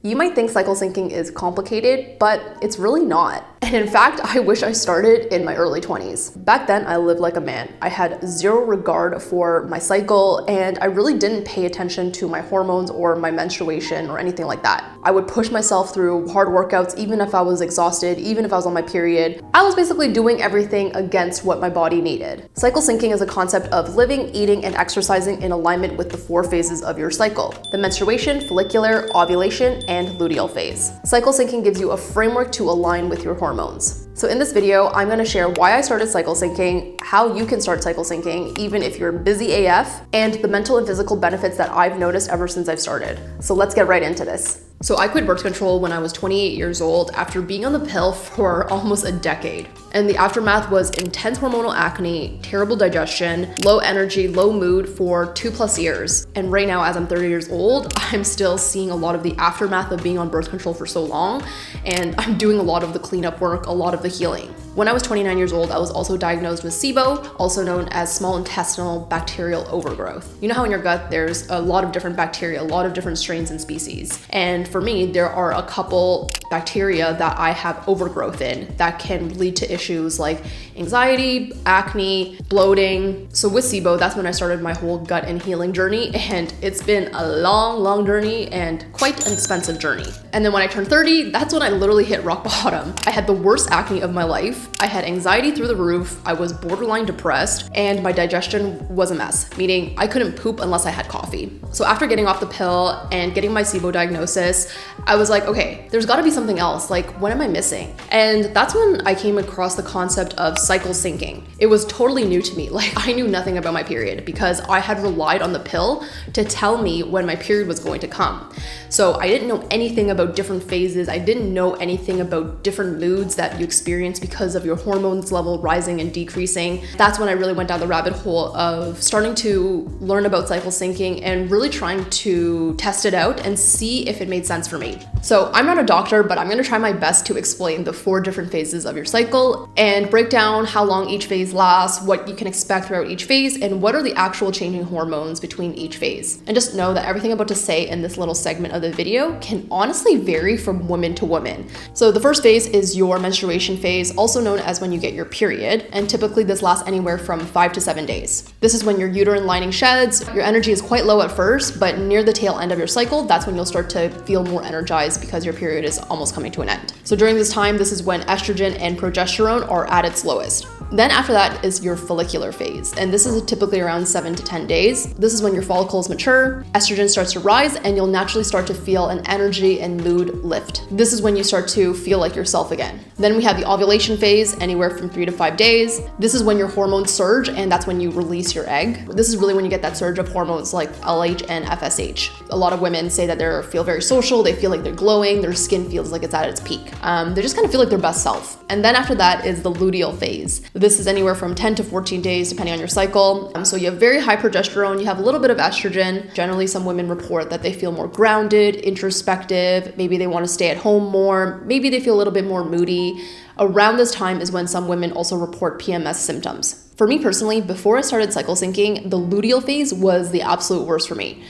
You might think cycle syncing is complicated, but it's really not. And in fact, I wish I started in my early 20s. Back then, I lived like a man. I had zero regard for my cycle, and I really didn't pay attention to my hormones or my menstruation or anything like that. I would push myself through hard workouts, even if I was exhausted, even if I was on my period. I was basically doing everything against what my body needed. Cycle syncing is a concept of living, eating, and exercising in alignment with the 4 phases of your cycle: the menstruation, follicular, ovulation, and luteal phase. Cycle syncing gives you a framework to align with your hormones. So in this video, I'm gonna share why I started cycle syncing, how you can start cycle syncing, even if you're busy AF, and the mental and physical benefits that I've noticed ever since I've started. So let's get right into this. So I quit birth control when I was 28 years old after being on the pill for almost a decade. And the aftermath was intense hormonal acne, terrible digestion, low energy, low mood for 2+ years. And right now, as I'm 30 years old, I'm still seeing a lot of the aftermath of being on birth control for so long. And I'm doing a lot of the cleanup work, a lot of the healing. When I was 29 years old, I was also diagnosed with SIBO, also known as small intestinal bacterial overgrowth. You know how in your gut, there's a lot of different bacteria, a lot of different strains and species. And for me, there are a couple bacteria that I have overgrowth in that can lead to issues like anxiety, acne, bloating. So with SIBO, that's when I started my whole gut and healing journey. And it's been a long journey and quite an expensive journey. And then when I turned 30, that's when I literally hit rock bottom. I had the worst acne of my life. I had anxiety through the roof. I was borderline depressed, and my digestion was a mess, meaning I couldn't poop unless I had coffee. So after getting off the pill and getting my SIBO diagnosis, I was like, okay, there's gotta be something else. Like, what am I missing? And that's when I came across the concept of cycle syncing. It was totally new to me. Like, I knew nothing about my period because I had relied on the pill to tell me when my period was going to come. So I didn't know anything about different phases. I didn't know anything about different moods that you experience because of your hormones level rising and decreasing. That's when I really went down the rabbit hole of starting to learn about cycle syncing and really trying to test it out and see if it made sense for me. So I'm not a doctor, but I'm gonna try my best to explain the 4 different phases of your cycle and break down how long each phase lasts, what you can expect throughout each phase, and what are the actual changing hormones between each phase. And just know that everything I'm about to say in this little segment of the video can honestly vary from woman to woman. So the first phase is your menstruation phase, also known as when you get your period, and typically this lasts anywhere from 5 to 7 days. This is when your uterine lining sheds, your energy is quite low at first, but near the tail end of your cycle, that's when you'll start to feel more energized because your period is almost coming to an end. So during this time, this is when estrogen and progesterone are at its lowest. Then after that is your follicular phase, and this is typically around 7 to 10 days. This is when your follicles mature, estrogen starts to rise, and you'll naturally start to feel an energy and mood lift. This is when you start to feel like yourself again. Then we have the ovulation phase, anywhere from 3 to 5 days. This is when your hormones surge, and that's when you release your egg. This is really when you get that surge of hormones like LH and FSH. A lot of women say that they feel very social, they feel like they're glowing, their skin feels like it's at its peak. They just kind of feel like their best self. And then after that is the luteal phase. This is anywhere from 10 to 14 days, depending on your cycle. So you have very high progesterone, you have a little bit of estrogen. Generally, some women report that they feel more grounded, introspective, maybe they want to stay at home more, maybe they feel a little bit more moody. Around this time is when some women also report PMS symptoms. For me personally, before I started cycle syncing, the luteal phase was the absolute worst for me.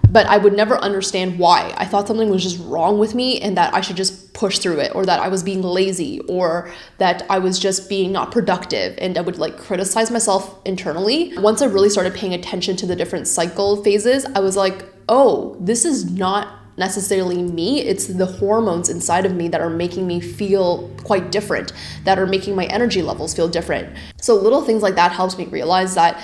But I would never understand why. I thought something was just wrong with me and that I should just push through it, or that I was being lazy, or that I was just being not productive, and I would criticize myself internally. Once I really started paying attention to the different cycle phases, I was like, oh, this is not necessarily me, it's the hormones inside of me that are making me feel quite different, that are making my energy levels feel different. So little things like that helps me realize that,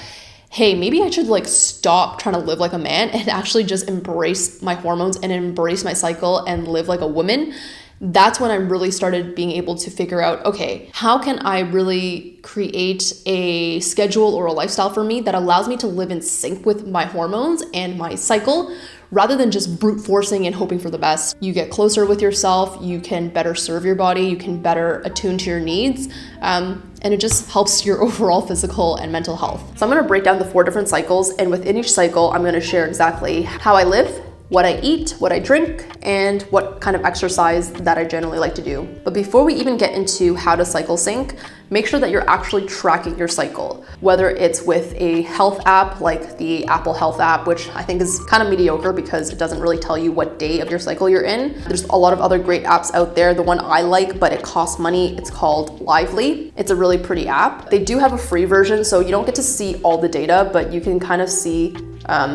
hey, maybe I should stop trying to live like a man and actually just embrace my hormones and embrace my cycle and live like a woman. That's when I really started being able to figure out, okay, how can I really create a schedule or a lifestyle for me that allows me to live in sync with my hormones and my cycle, rather than just brute forcing and hoping for the best. You get closer with yourself, you can better serve your body, you can better attune to your needs, and it just helps your overall physical and mental health. So I'm gonna break down the 4 different cycles, and within each cycle, I'm gonna share exactly how I live, what I eat, what I drink, and what kind of exercise that I generally like to do. But before we even get into how to cycle sync, make sure that you're actually tracking your cycle, whether it's with a health app like the Apple Health app, which I think is kind of mediocre because it doesn't really tell you what day of your cycle you're in. There's a lot of other great apps out there. The one I like, but it costs money, it's called Lively. It's a really pretty app. They do have a free version, so you don't get to see all the data, but you can kind of see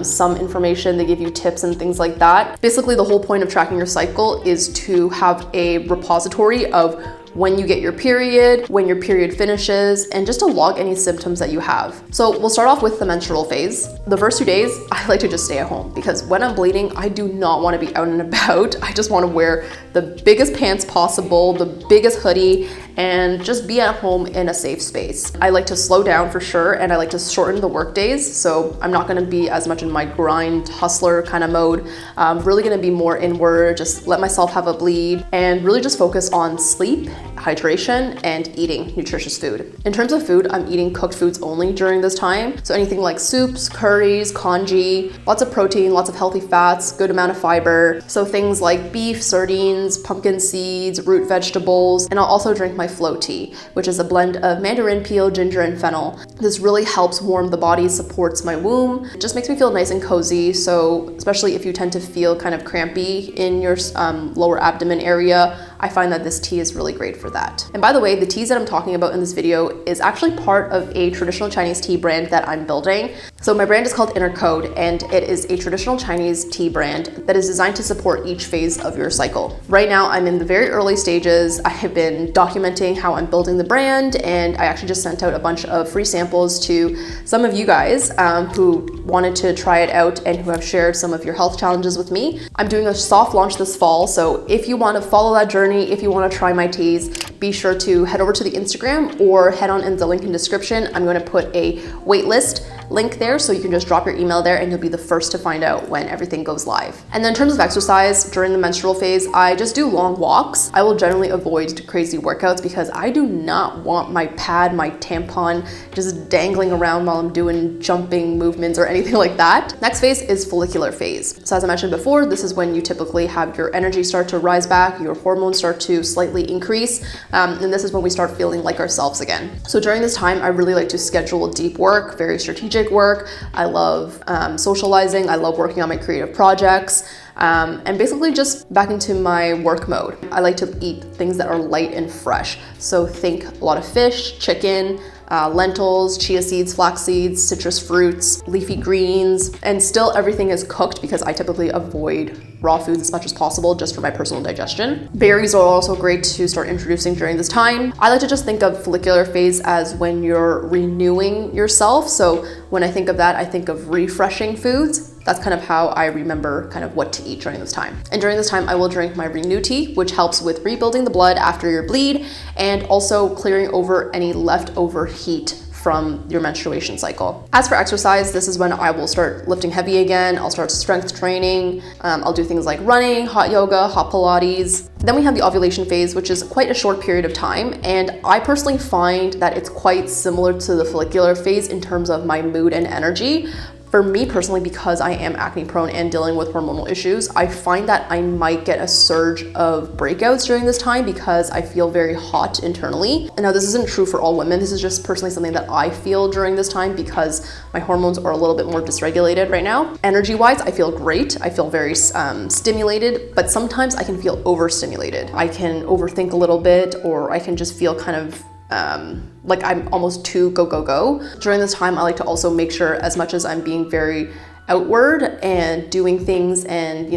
some information. They give you tips and things like that. Basically, the whole point of tracking your cycle is to have a repository of when you get your period, when your period finishes, and just to log any symptoms that you have. So we'll start off with the menstrual phase. The first 2 days, I like to just stay at home because when I'm bleeding, I do not want to be out and about. I just want to wear the biggest pants possible, the biggest hoodie, and just be at home in a safe space. I like to slow down for sure, and I like to shorten the work days. So I'm not going to be as much in my grind hustler kind of mode. I'm really going to be more inward, just let myself have a bleed, and really just focus on sleep, hydration, and eating nutritious food. In terms of food, I'm eating cooked foods only during this time. So anything like soups, curries, congee, lots of protein, lots of healthy fats, good amount of fiber. So things like beef, sardines, pumpkin seeds, root vegetables, and I'll also drink my flow tea, which is a blend of mandarin peel, ginger, and fennel. This really helps warm the body, supports my womb. It just makes me feel nice and cozy. So especially if you tend to feel kind of crampy in your lower abdomen area, I find that this tea is really great for that. And by the way, the teas that I'm talking about in this video is actually part of a traditional Chinese tea brand that I'm building. So my brand is called Inner Code, and it is a traditional Chinese tea brand that is designed to support each phase of your cycle. Right now, I'm in the very early stages. I have been documenting how I'm building the brand, and I actually just sent out a bunch of free samples to some of you guys who wanted to try it out and who have shared some of your health challenges with me. I'm doing a soft launch this fall, so if you want to follow that journey, if you want to try my teas, be sure to head over to the Instagram or head on in the link in description. I'm going to put a waitlist link there, so you can just drop your email there and you'll be the first to find out when everything goes live. And then in terms of exercise, during the menstrual phase, I just do long walks. I will generally avoid crazy workouts because I do not want my pad, my tampon just dangling around while I'm doing jumping movements or anything like that. Next phase is follicular phase. So as I mentioned before, this is when you typically have your energy start to rise back, your hormones start to slightly increase, and this is when we start feeling like ourselves again. So during this time, I really like to schedule deep work, very strategic work. I love socializing. I love working on my creative projects. And basically just back into my work mode. I like to eat things that are light and fresh. So think a lot of fish, chicken, lentils, chia seeds, flax seeds, citrus fruits, leafy greens, and still everything is cooked because I typically avoid raw foods as much as possible just for my personal digestion. Berries are also great to start introducing during this time. I like to just think of follicular phase as when you're renewing yourself. So when I think of that, I think of refreshing foods. That's kind of how I remember kind of what to eat during this time. And during this time, I will drink my Renew tea, which helps with rebuilding the blood after your bleed and also clearing over any leftover heat from your menstruation cycle. As for exercise, this is when I will start lifting heavy again. I'll start strength training. I'll do things like running, hot yoga, hot Pilates. Then we have the ovulation phase, which is quite a short period of time. And I personally find that it's quite similar to the follicular phase in terms of my mood and energy. For me personally, because I am acne prone and dealing with hormonal issues, I find that I might get a surge of breakouts during this time because I feel very hot internally. And now this isn't true for all women. This is just personally something that I feel during this time because my hormones are a little bit more dysregulated right now. Energy-wise, I feel great. I feel very stimulated, but sometimes I can feel overstimulated. I can overthink a little bit, or I can just feel kind of like I'm almost too go. During this time, I like to also make sure, as much as I'm being very outward and doing things and,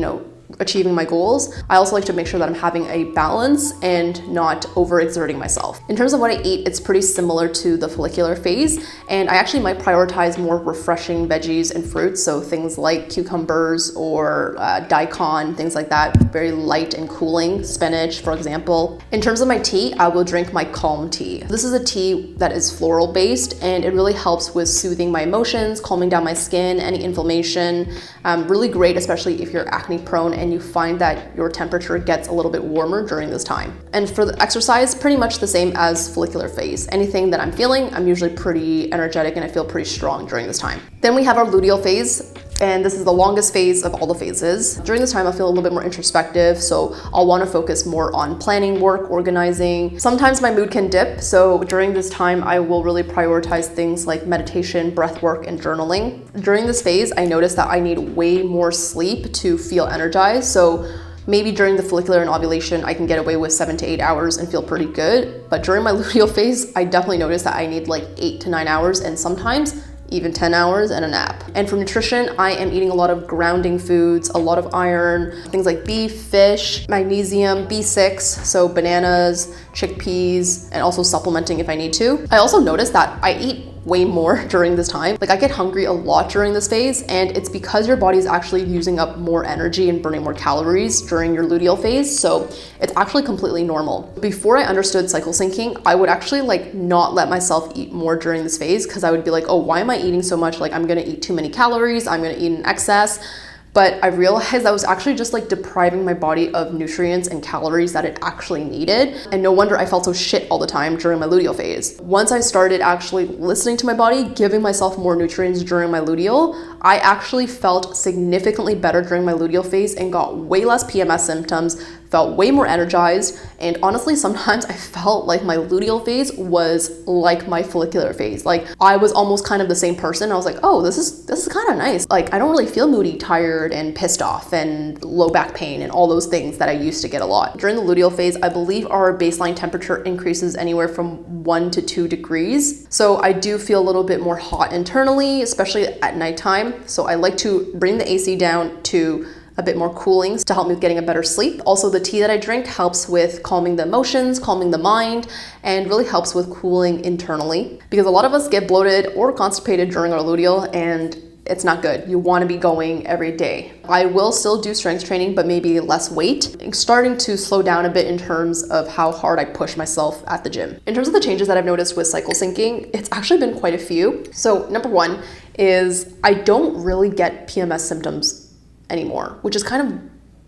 achieving my goals, I also like to make sure that I'm having a balance and not overexerting myself. In terms of what I eat, it's pretty similar to the follicular phase, and I actually might prioritize more refreshing veggies and fruits, so things like cucumbers or daikon, things like that, very light and cooling, spinach, for example. In terms of my tea, I will drink my Calm tea. This is a tea that is floral based, and it really helps with soothing my emotions, calming down my skin, any inflammation. Really great, especially if you're acne prone and you find that your temperature gets a little bit warmer during this time. And for the exercise, pretty much the same as follicular phase. Anything that I'm feeling, I'm usually pretty energetic and I feel pretty strong during this time. Then we have our luteal phase. And this is the longest phase of all the phases. During this time, I feel a little bit more introspective, so I'll want to focus more on planning work, organizing. Sometimes my mood can dip, so during this time, I will really prioritize things like meditation, breath work, and journaling. During this phase, I noticed that I need way more sleep to feel energized, so maybe during the follicular and ovulation, I can get away with 7 to 8 hours and feel pretty good. But during my luteal phase, I definitely noticed that I need like 8 to 9 hours and sometimes even 10 hours and a nap. And for nutrition, I am eating a lot of grounding foods, a lot of iron, things like beef, fish, magnesium, B6, so bananas, chickpeas, and also supplementing if I need to. I also noticed that I eat way more during this time. Like I get hungry a lot during this phase, and it's because your body is actually using up more energy and burning more calories during your luteal phase. So it's actually completely normal. Before I understood cycle syncing, I would actually like not let myself eat more during this phase because I would be like, oh, why am I eating so much? Like I'm gonna eat too many calories, I'm gonna eat in excess. But I realized I was actually just like depriving my body of nutrients and calories that it actually needed. And no wonder I felt so shit all the time during my luteal phase. Once I started actually listening to my body, giving myself more nutrients during my luteal, I actually felt significantly better during my luteal phase and got way less PMS symptoms, felt way more energized. And honestly, sometimes I felt like my luteal phase was like my follicular phase. Like I was almost kind of the same person. I was like, oh, this is kind of nice. Like I don't really feel moody, tired, and pissed off and low back pain and all those things that I used to get a lot. During the luteal phase, I believe our baseline temperature increases anywhere from 1 to 2 degrees. So I do feel a little bit more hot internally, especially at nighttime. So I like to bring the AC down to a bit more cooling to help me with getting a better sleep. Also, the tea that I drink helps with calming the emotions, calming the mind, and really helps with cooling internally. Because a lot of us get bloated or constipated during our luteal, and it's not good. You want to be going every day. I will still do strength training, but maybe less weight. I'm starting to slow down a bit in terms of how hard I push myself at the gym. In terms of the changes that I've noticed with cycle syncing, it's actually been quite a few. So number one is I don't really get PMS symptoms anymore, which is kind of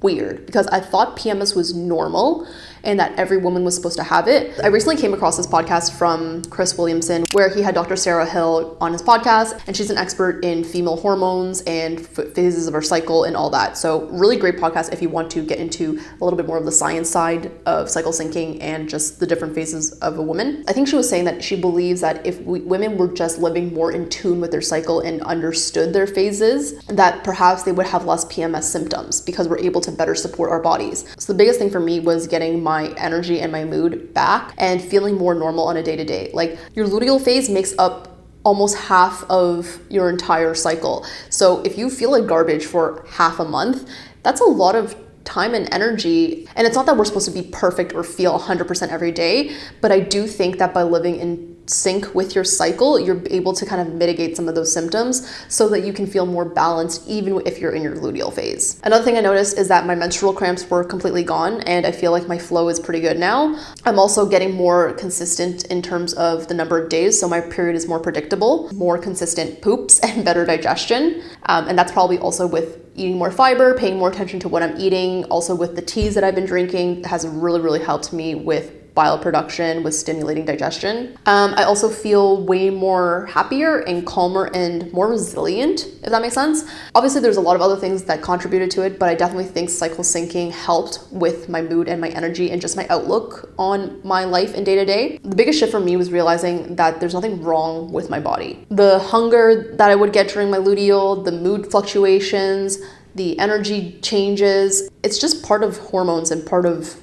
weird because I thought PMS was normal and that every woman was supposed to have it. I recently came across this podcast from Chris Williamson where he had Dr. Sarah Hill on his podcast, and she's an expert in female hormones and phases of our cycle and all that. So really great podcast if you want to get into a little bit more of the science side of cycle syncing and just the different phases of a woman. I think she was saying that she believes that if women were just living more in tune with their cycle and understood their phases, that perhaps they would have less PMS symptoms because we're able to better support our bodies. So the biggest thing for me was getting my energy and my mood back and feeling more normal on a day-to-day. Like your luteal phase makes up almost half of your entire cycle. So if you feel like garbage for half a month, that's a lot of time and energy. And it's not that we're supposed to be perfect or feel 100% every day, but I do think that by living in sync with your cycle, you're able to kind of mitigate some of those symptoms so that you can feel more balanced even if you're in your luteal phase. Another thing I noticed is that my menstrual cramps were completely gone and I feel like my flow is pretty good now. I'm also getting more consistent in terms of the number of days, so my period is more predictable, more consistent poops, and better digestion. And that's probably also with eating more fiber, paying more attention to what I'm eating. Also with the teas that I've been drinking has really helped me with bile production, with stimulating digestion. I also feel way more happier and calmer and more resilient, if that makes sense. Obviously, there's a lot of other things that contributed to it, but I definitely think cycle syncing helped with my mood and my energy and just my outlook on my life and day to day. The biggest shift for me was realizing that there's nothing wrong with my body. The hunger that I would get during my luteal, the mood fluctuations, the energy changes, it's just part of hormones and part of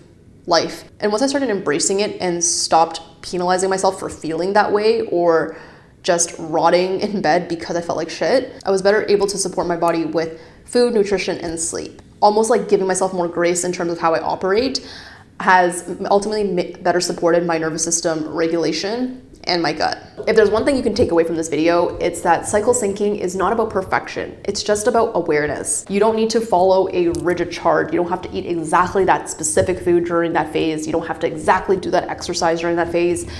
life. And once I started embracing it and stopped penalizing myself for feeling that way or just rotting in bed because I felt like shit, I was better able to support my body with food, nutrition, and sleep. Almost like giving myself more grace in terms of how I operate has ultimately better supported my nervous system regulation and my gut. If there's one thing you can take away from this video, it's that cycle syncing is not about perfection. It's just about awareness. You don't need to follow a rigid chart. You don't have to eat exactly that specific food during that phase. You don't have to exactly do that exercise during that phase.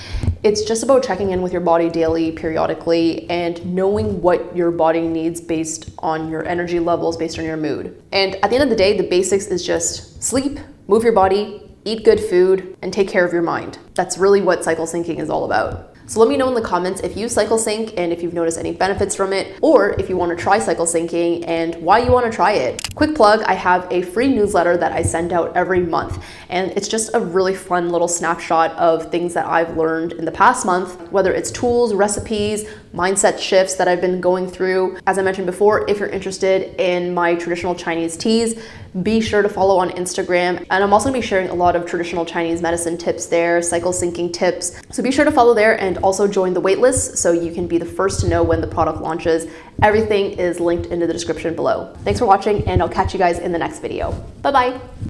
It's just about checking in with your body daily, periodically, and knowing what your body needs based on your energy levels, based on your mood. And at the end of the day, the basics is just sleep, move your body, eat good food, and take care of your mind. That's really what cycle syncing is all about. So let me know in the comments if you cycle sync and if you've noticed any benefits from it, or if you want to try cycle syncing and why you want to try it. Quick plug, I have a free newsletter that I send out every month, and it's just a really fun little snapshot of things that I've learned in the past month, whether it's tools, recipes, mindset shifts that I've been going through. As I mentioned before, if you're interested in my traditional Chinese teas, be sure to follow on Instagram. And I'm also gonna be sharing a lot of traditional Chinese medicine tips there, cycle syncing tips. So be sure to follow there and also join the waitlist so you can be the first to know when the product launches. Everything is linked into the description below. Thanks for watching, and I'll catch you guys in the next video. Bye-bye.